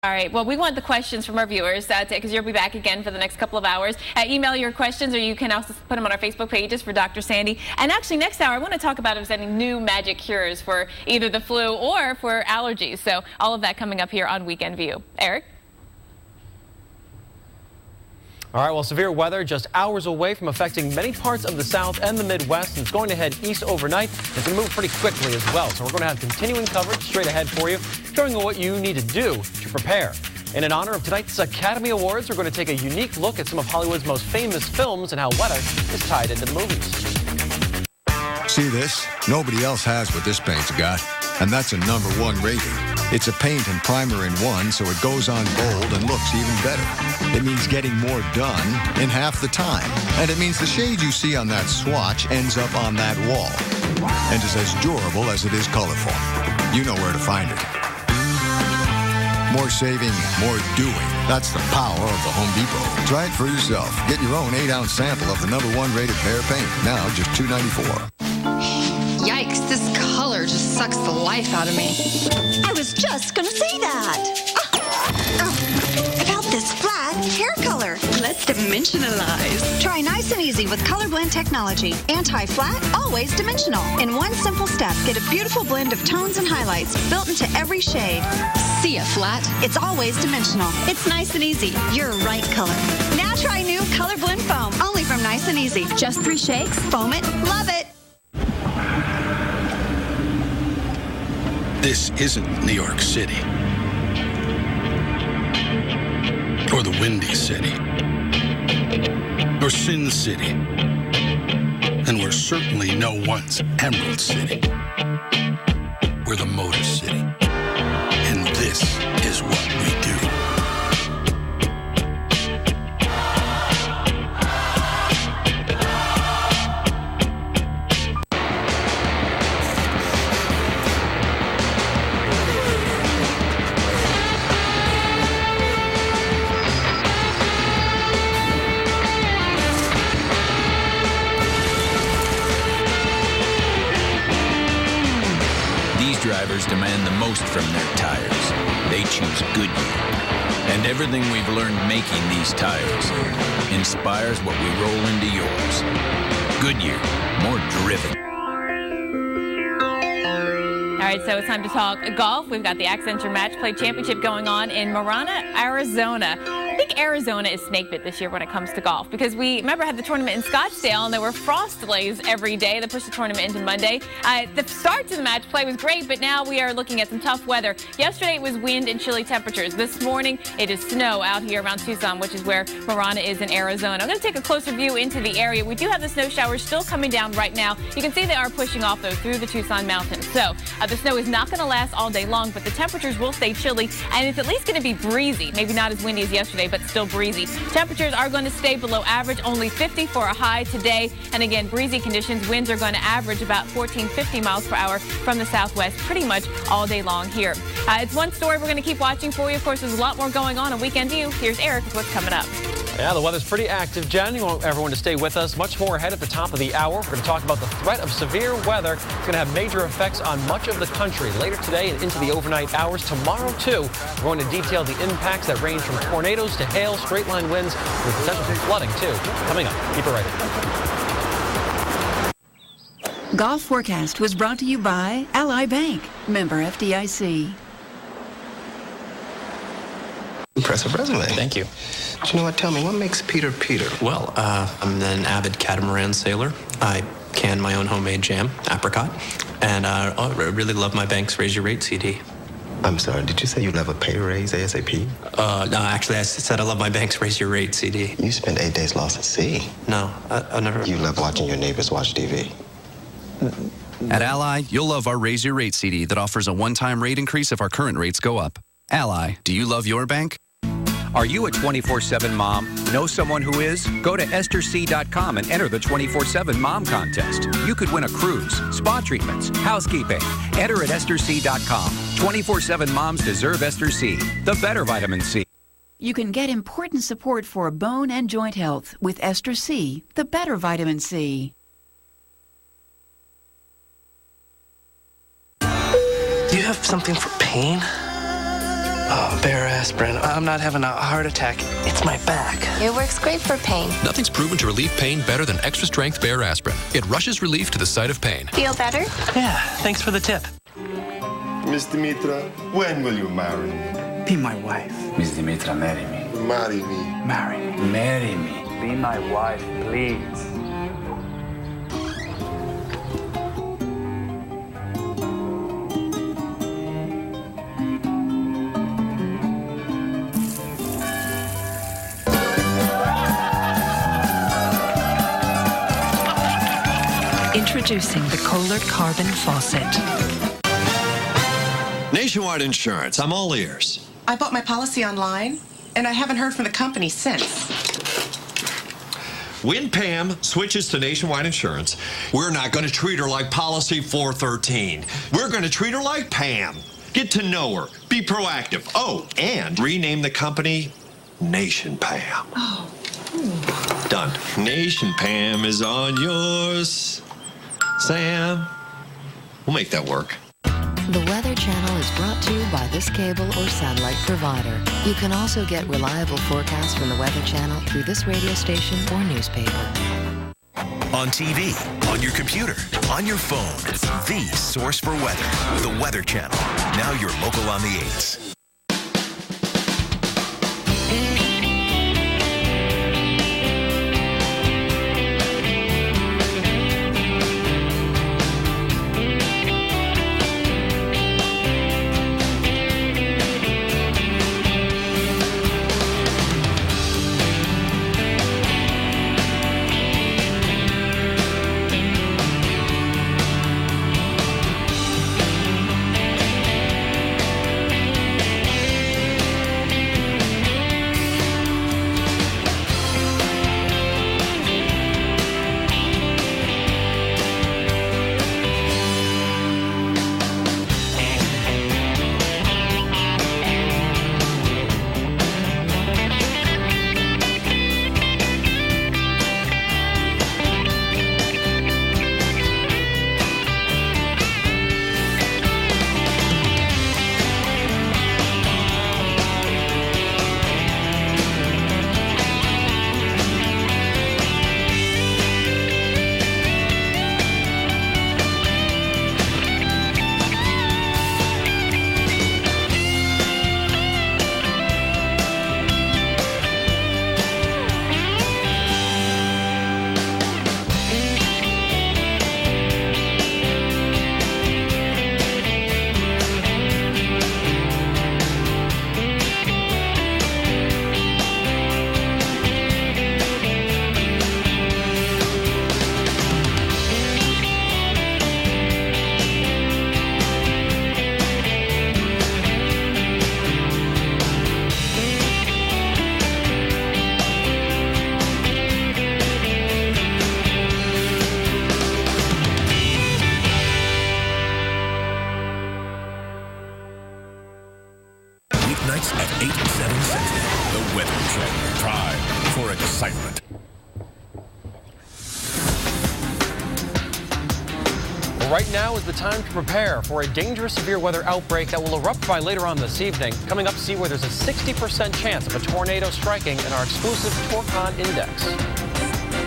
All right. Well, we want the questions from our viewers because you'll be back again for the next couple of hours. Email your questions, or you can also put them on our Facebook pages for Dr. Sandy. And actually, next hour, I want to talk about if there's any new magic cures for either the flu or for allergies. So all of that coming up here on Weekend View. Eric? All right, well, severe weather just hours away from affecting many parts of the South and the Midwest, and it's going to head east overnight. It's going to move pretty quickly as well, so we're going to have continuing coverage straight ahead for you, showing you what you need to do to prepare. And in honor of tonight's Academy Awards, we're going to take a unique look at some of Hollywood's most famous films and how weather is tied into the movies. See this? Nobody else has what this paint's got, and that's a #1 rating. It's a paint and primer in one, so it goes on bold and looks even better. It means getting more done in half the time. And it means the shade you see on that swatch ends up on that wall and is as durable as it is colorful. You know where to find it. More saving, more doing. That's the power of the Home Depot. Try it for yourself. Get your own 8-ounce sample of the #1 rated Behr paint. Now just $2.94. Yikes, this color just sucks the life out of me. I was just going to say that. About this flat hair color. Let's dimensionalize. Try Nice and Easy with Color Blend technology. Anti-flat, always dimensional. In one simple step, get a beautiful blend of tones and highlights built into every shade. See a flat? It's always dimensional. It's Nice and Easy, your right color. Now try new Color Blend foam, only from Nice and Easy. Just 3 shakes, foam it, love it. This isn't New York City, or the Windy City, or Sin City, and we're certainly no one's Emerald City. We're the Motor City, and this is what we do. Drivers demand the most from their tires. They choose Goodyear. And everything we've learned making these tires inspires what we roll into yours. Goodyear, more driven. All right, so it's time to talk golf. We've got the Accenture Match Play Championship going on in Marana, Arizona. I think Arizona is snakebit this year when it comes to golf because we, remember, had the tournament in Scottsdale and there were frost delays every day that pushed the tournament into Monday. The start to the match play was great, but now we are looking at some tough weather. Yesterday it was wind and chilly temperatures. This morning it is snow out here around Tucson, which is where Marana is in Arizona. I'm going to take a closer view into the area. We do have the snow showers still coming down right now. You can see they are pushing off, though, through the Tucson mountains. So the snow is not going to last all day long, but the temperatures will stay chilly, and it's at least going to be breezy. Maybe not as windy as yesterday, but still breezy. Temperatures are going to stay below average, only 50 for a high today. And again, breezy conditions. Winds are going to average about 14-15 miles per hour from the southwest pretty much all day long here. It's one story we're going to keep watching for you. Of course, there's a lot more going on Weekend View. Here's Eric with what's coming up. Yeah, the weather's pretty active, Jen. You want everyone to stay with us. Much more ahead at the top of the hour. We're going to talk about the threat of severe weather. It's going to have major effects on much of the country later today and into the overnight hours. Tomorrow, too, we're going to detail the impacts that range from tornadoes to hail, straight-line winds, with potential for flooding, too. Coming up. Keep it right here. Golf Forecast was brought to you by Ally Bank, member FDIC. Impressive resume. Thank you. But you know what? Tell me, what makes Peter Peter? Well, I'm an avid catamaran sailor. I can my own homemade jam, apricot, and I really love my Banks Raise Your Rate CD. I'm sorry, did you say you love a pay raise ASAP? No, actually, I said I love my Banks Raise Your Rate CD. You spent 8 days lost at sea. No, I never... You love watching your neighbors watch TV. At Ally, you'll love our Raise Your Rate CD that offers a one-time rate increase if our current rates go up. Ally, do you love your bank? Are you a 24/7 mom? Know someone who is? Go to EstherC.com and enter the 24/7 Mom Contest. You could win a cruise, spa treatments, housekeeping. Enter at EstherC.com. 24/7 moms deserve Esther C, the better vitamin C. You can get important support for bone and joint health with Esther C, the better vitamin C. Do you have something for pain? Oh, Bear aspirin. I'm not having a heart attack. It's my back. It works great for pain. Nothing's proven to relieve pain better than extra strength Bear aspirin. It rushes relief to the site of pain. Feel better? Yeah, thanks for the tip. Miss Dimitra, when will you marry me? Be my wife. Miss Dimitra, marry me. Marry me. Marry me. Marry me. Be my wife, please. Introducing the Kohler Carbon Faucet. Nationwide Insurance, I'm all ears. I bought my policy online, and I haven't heard from the company since. When Pam switches to Nationwide Insurance, we're not going to treat her like Policy 413. We're going to treat her like Pam. Get to know her. Be proactive. Oh, and rename the company Nation Pam. Oh. Done. Nation Pam is on yours. Sam, we'll make that work. The Weather Channel is brought to you by this cable or satellite provider. You can also get reliable forecasts from the Weather Channel through this radio station or newspaper. On TV, on your computer, on your phone, the source for weather. The Weather Channel. Now you're local on the 8s. Weeknights at 8, 7 Central. The Weather Channel. Time for excitement. Well, right now is the time to prepare for a dangerous severe weather outbreak that will erupt by later on this evening. Coming up, see where there's a 60% chance of a tornado striking in our exclusive Torcon Index.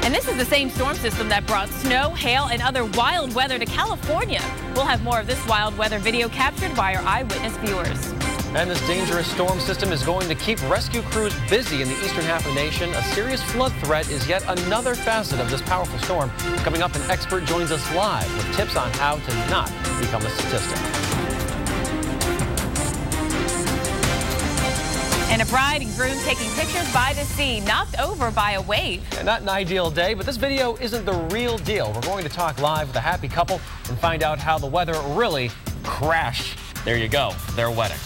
And this is the same storm system that brought snow, hail, and other wild weather to California. We'll have more of this wild weather video captured by our eyewitness viewers. And this dangerous storm system is going to keep rescue crews busy in the eastern half of the nation. A serious flood threat is yet another facet of this powerful storm. Coming up, an expert joins us live with tips on how to not become a statistic. And a bride and groom taking pictures by the sea, knocked over by a wave. And not an ideal day, but this video isn't the real deal. We're going to talk live with a happy couple and find out how the weather really crashed. There you go, their wedding.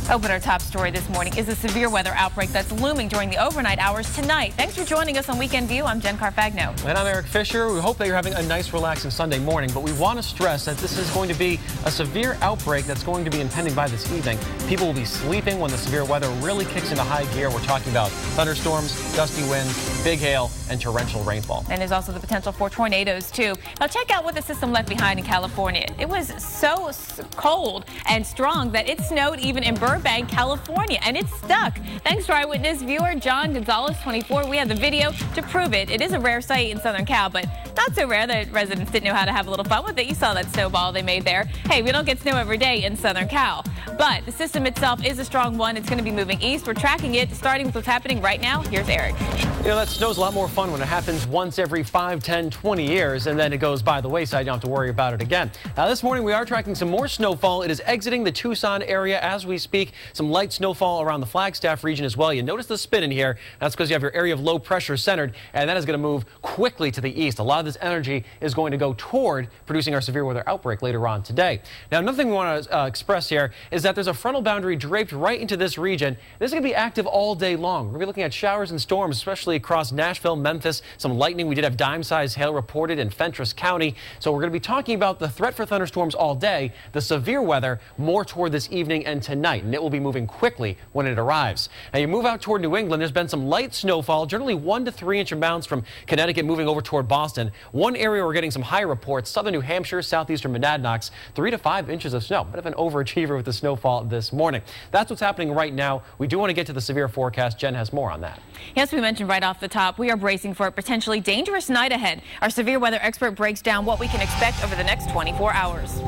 Open our top story this morning is a severe weather outbreak that's looming during the overnight hours tonight. Thanks for joining us on Weekend View. I'm Jen Carfagno. And I'm Eric Fisher. We hope that you're having a nice, relaxing Sunday morning, but we want to stress that this is going to be a severe outbreak that's going to be impending by this evening. People will be sleeping when the severe weather really kicks into high gear. We're talking about thunderstorms, gusty winds, big hail, and torrential rainfall. And there's also the potential for tornadoes, too. Now, check out what the system left behind in California. It was so cold and strong that it snowed even in Burbank Burbank, California, and it's stuck. Thanks to our eyewitness viewer, John Gonzalez, 24. We have the video to prove it. It is a rare sight in Southern Cal, but not so rare that residents didn't know how to have a little fun with it. You saw that snowball they made there. Hey, we don't get snow every day in Southern Cal, but the system itself is a strong one. It's going to be moving east. We're tracking it, starting with what's happening right now. Here's Eric. You know, that snow's a lot more fun when it happens once every 5, 10, 20 years, and then it goes by the wayside. You don't have to worry about it again. Now, this morning we are tracking some more snowfall. It is exiting the Tucson area as we speak. Some light snowfall around the Flagstaff region as well. You notice the spin in here. That's because you have your area of low pressure centered, and that is going to move quickly to the east. A lot of this energy is going to go toward producing our severe weather outbreak later on today. Now, another thing we want to express here is that there's a frontal boundary draped right into this region. This is going to be active all day long. We're going to be looking at showers and storms, especially across Nashville, Memphis, some lightning. We did have dime-sized hail reported in Fentress County. So we're going to be talking about the threat for thunderstorms all day, the severe weather more toward this evening and tonight, and it will be moving quickly when it arrives. Now, you move out toward New England, there's been some light snowfall, generally 1 to 3 inch amounts from Connecticut moving over toward Boston. One area we're getting some high reports, southern New Hampshire, southeastern Monadnocks, 3 to 5 inches of snow. Bit of an overachiever with the snowfall this morning. That's what's happening right now. We do want to get to the severe forecast. Jen has more on that. Yes, we mentioned right off the top, we are bracing for a potentially dangerous night ahead. Our severe weather expert breaks down what we can expect over the next 24 hours.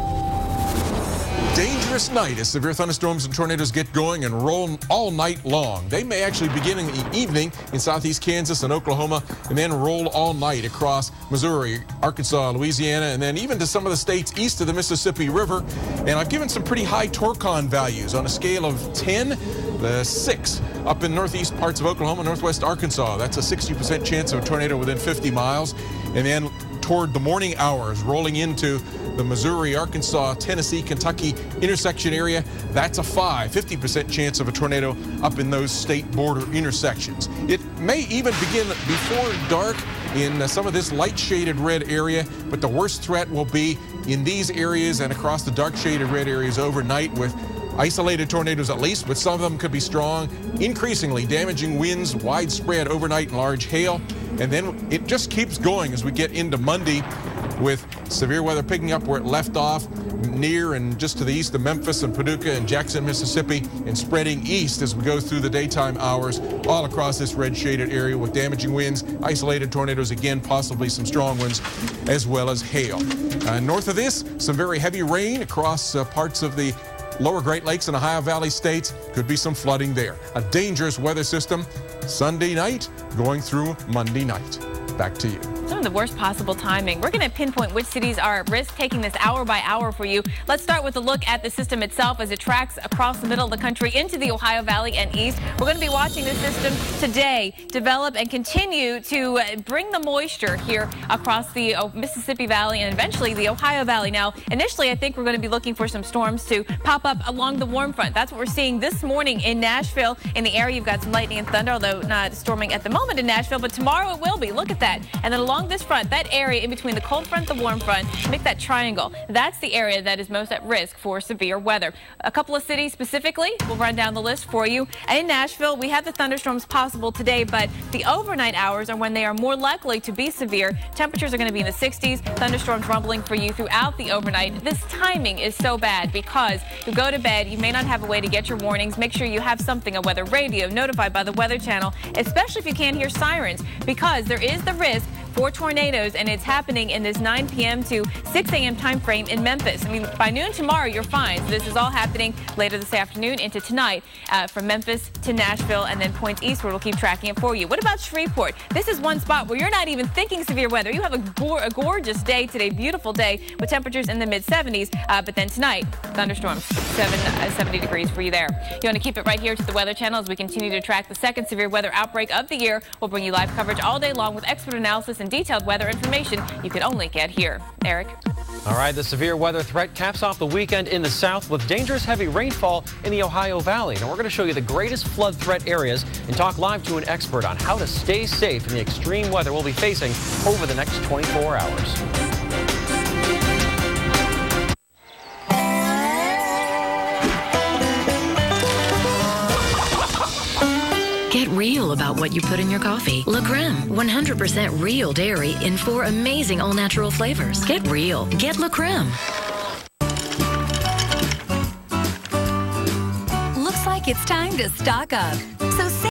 Dangerous night as severe thunderstorms and tornadoes get going and roll all night long. They may actually begin in the evening in southeast Kansas and Oklahoma and then roll all night across Missouri, Arkansas, Louisiana, and then even to some of the states east of the Mississippi River. And I've given some pretty high Torcon values on a scale of 10, the 6 up in northeast parts of Oklahoma, northwest Arkansas. That's a 60% chance of a tornado within 50 miles. And then toward the morning hours, rolling into the Missouri, Arkansas, Tennessee, Kentucky intersection area, that's a 50% chance of a tornado up in those state border intersections. It may even begin before dark in some of this light shaded red area, but the worst threat will be in these areas and across the dark shaded red areas overnight with isolated tornadoes at least, but some of them could be strong, increasingly damaging winds, widespread overnight and large hail. And then it just keeps going as we get into Monday with severe weather picking up where it left off near and just to the east of Memphis and Paducah and Jackson, Mississippi, and spreading east as we go through the daytime hours all across this red shaded area with damaging winds, isolated tornadoes again, possibly some strong ones, as well as hail. North of this, some very heavy rain across parts of the lower Great Lakes and Ohio Valley states. Could be some flooding there. A dangerous weather system Sunday night going through Monday night. Back to you. Some of the worst possible timing. We're going to pinpoint which cities are at risk, taking this hour by hour for you. Let's start with a look at the system itself as it tracks across the middle of the country into the Ohio Valley and east. We're going to be watching this system today develop and continue to bring the moisture here across the Mississippi Valley and eventually the Ohio Valley. Now, initially, I think we're going to be looking for some storms to pop up along the warm front. That's what we're seeing this morning in Nashville. In the area, you've got some lightning and thunder, although not storming at the moment in Nashville, but tomorrow it will be. Look at that. And then along this front, that area in between the cold front, the warm front, make that triangle. That's the area that is most at risk for severe weather. A couple of cities specifically, we'll run down the list for you. In Nashville, we have the thunderstorms possible today, but the overnight hours are when they are more likely to be severe. Temperatures are going to be in the 60s. Thunderstorms rumbling for you throughout the overnight. This timing is so bad because you go to bed, you may not have a way to get your warnings. Make sure you have something, a weather radio, notified by the Weather Channel, especially if you can't hear sirens, because there is the risk for tornadoes, and it's happening in this 9 p.m. to 6 a.m. time frame in Memphis. I mean, by noon tomorrow, you're fine. So this is all happening later this afternoon into tonight from Memphis to Nashville and then points eastward. We'll keep tracking it for you. What about Shreveport? This is one spot where you're not even thinking severe weather. You have a gorgeous day today, beautiful day with temperatures in the mid-70s. But then tonight, thunderstorms, 70 degrees for you there. You want to keep it right here to the Weather Channel as we continue to track the second severe weather outbreak of the year. We'll bring you live coverage all day long with expert analysis and detailed weather information you can only get here. Eric? All right, the severe weather threat caps off the weekend in the south with dangerous heavy rainfall in the Ohio Valley. Now we're going to show you the greatest flood threat areas and talk live to an expert on how to stay safe in the extreme weather we'll be facing over the next 24 hours. Get real about what you put in your coffee. La Creme, 100% real dairy in 4 amazing all-natural flavors. Get real. Get La Creme. Looks like like it's time to stock up. So